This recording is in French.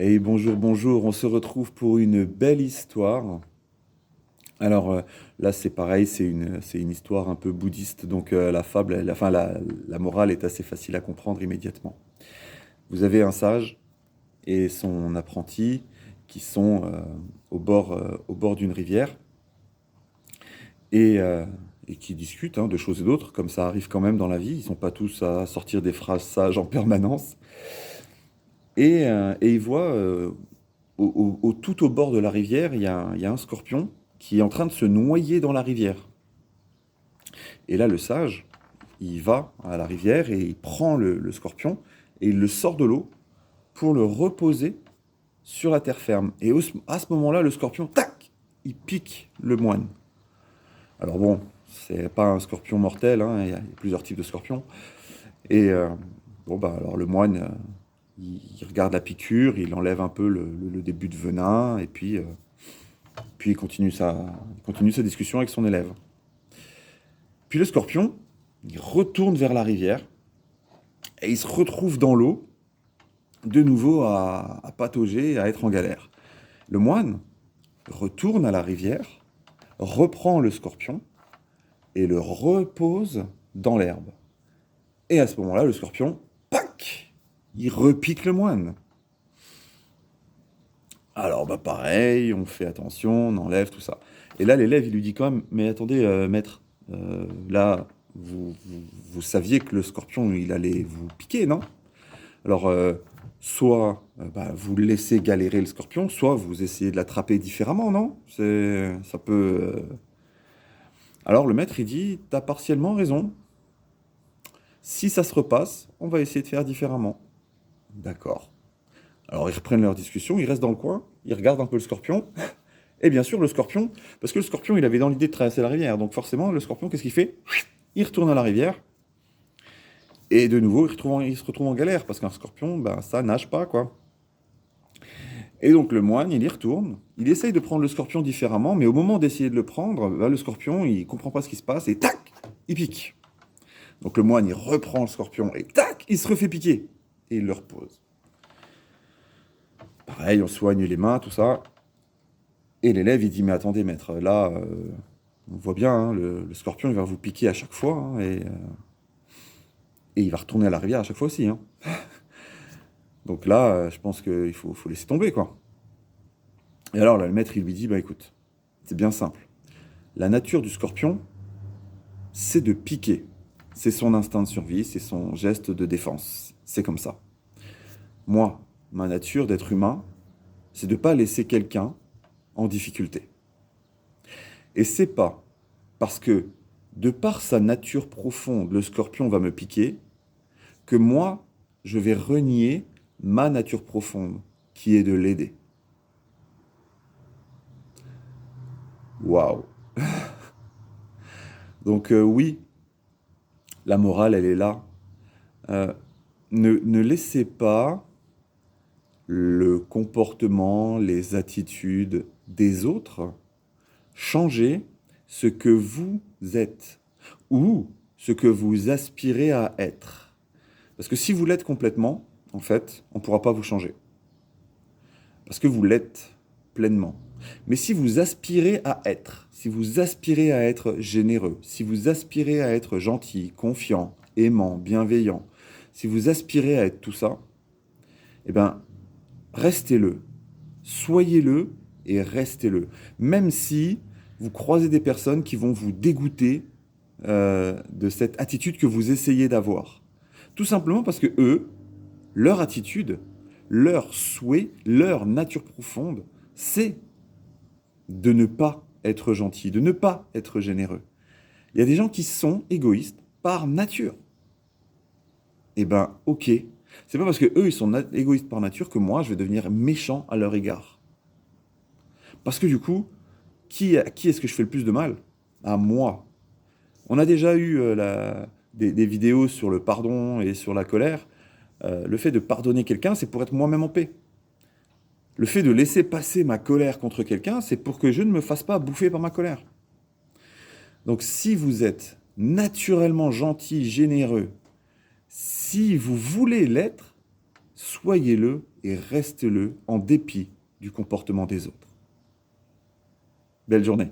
Et bonjour, bonjour, on se retrouve pour une belle histoire. Alors là, c'est pareil, c'est une histoire un peu bouddhiste, donc la fable, la morale est assez facile à comprendre immédiatement. Vous avez un sage et son apprenti qui sont au bord d'une rivière et, euh, et qui discutent de choses et d'autres, comme ça arrive quand même dans la vie. Ils sont pas tous à sortir des phrases sages en permanence. Et ils voient tout au bord de la rivière, il y a un scorpion qui est en train de se noyer dans la rivière. Et là, le sage, il va à la rivière et il prend le scorpion et il le sort de l'eau pour le reposer sur la terre ferme. Et à ce moment-là, le scorpion, tac, il pique le moine. Alors bon, c'est pas un scorpion mortel, hein, il y a plusieurs types de scorpions. Et bon, bah alors le moine, il regarde la piqûre, il enlève un peu le début de venin, et puis il continue sa discussion avec son élève. Puis le scorpion, il retourne vers la rivière et il se retrouve dans l'eau, de nouveau à patauger, à être en galère. Le moine retourne à la rivière, reprend le scorpion et le repose dans l'herbe. Et à ce moment-là, le scorpion, pac, il repique le moine. Alors, bah pareil, on fait attention, on enlève tout ça. Et là, l'élève, il lui dit quand même, mais attendez, maître, là, vous saviez que le scorpion, il allait vous piquer, non? Alors, soit bah, vous laissez galérer le scorpion, soit vous essayez de l'attraper différemment, non? Ça peut... Alors, le maître, il dit, t'as partiellement raison. Si ça se repasse, on va essayer de faire différemment. D'accord. Alors, ils reprennent leur discussion, ils restent dans le coin, ils regardent un peu le scorpion. Et bien sûr, le scorpion, parce que le scorpion, il avait dans l'idée de traverser la rivière. Donc forcément, le scorpion, qu'est-ce qu'il fait? Il retourne à la rivière. Et de nouveau, il se retrouve en galère, parce qu'un scorpion, ben, ça nage pas, quoi. Et donc le moine, il y retourne. Il essaye de prendre le scorpion différemment, mais au moment d'essayer de le prendre, ben, le scorpion, il comprend pas ce qui se passe, et tac, il pique. Donc le moine, il reprend le scorpion, et tac, il se refait piquer. Et il le repose. Pareil, on soigne les mains, tout ça. Et l'élève, il dit, mais attendez, maître, là, on voit bien, hein, le scorpion, il va vous piquer à chaque fois, hein, et il va retourner à la rivière à chaque fois aussi, hein. Donc là, je pense qu'il faut laisser tomber, quoi. Et alors, là, le maître, il lui dit, bah écoute, c'est bien simple. La nature du scorpion, c'est de piquer. C'est son instinct de survie, c'est son geste de défense. C'est comme ça. Moi, ma nature d'être humain, c'est de ne pas laisser quelqu'un en difficulté. Et c'est pas parce que, de par sa nature profonde, le scorpion va me piquer, que moi, je vais renier ma nature profonde, qui est de l'aider. Waouh! Donc oui, la morale, elle est là. Euh, ne laissez pas le comportement, les attitudes des autres changer ce que vous êtes ou ce que vous aspirez à être. Parce que si vous l'êtes complètement, en fait, on ne pourra pas vous changer. Parce que vous l'êtes pleinement. Mais si vous aspirez à être, si vous aspirez à être généreux, si vous aspirez à être gentil, confiant, aimant, bienveillant, si vous aspirez à être tout ça, eh bien, restez-le. Soyez-le et restez-le. Même si vous croisez des personnes qui vont vous dégoûter de cette attitude que vous essayez d'avoir. Tout simplement parce que eux, leur attitude, leur souhait, leur nature profonde, c'est de ne pas être gentil, de ne pas être généreux. Il y a des gens qui sont égoïstes par nature. Eh ben, ok. C'est pas parce que eux, ils sont égoïstes par nature que moi, je vais devenir méchant à leur égard. Parce que du coup, à qui est-ce que je fais le plus de mal? À moi. On a déjà eu des vidéos sur le pardon et sur la colère. Le fait de pardonner quelqu'un, c'est pour être moi-même en paix. Le fait de laisser passer ma colère contre quelqu'un, c'est pour que je ne me fasse pas bouffer par ma colère. Donc si vous êtes naturellement gentil, généreux, si vous voulez l'être, soyez-le et restez-le en dépit du comportement des autres. Belle journée.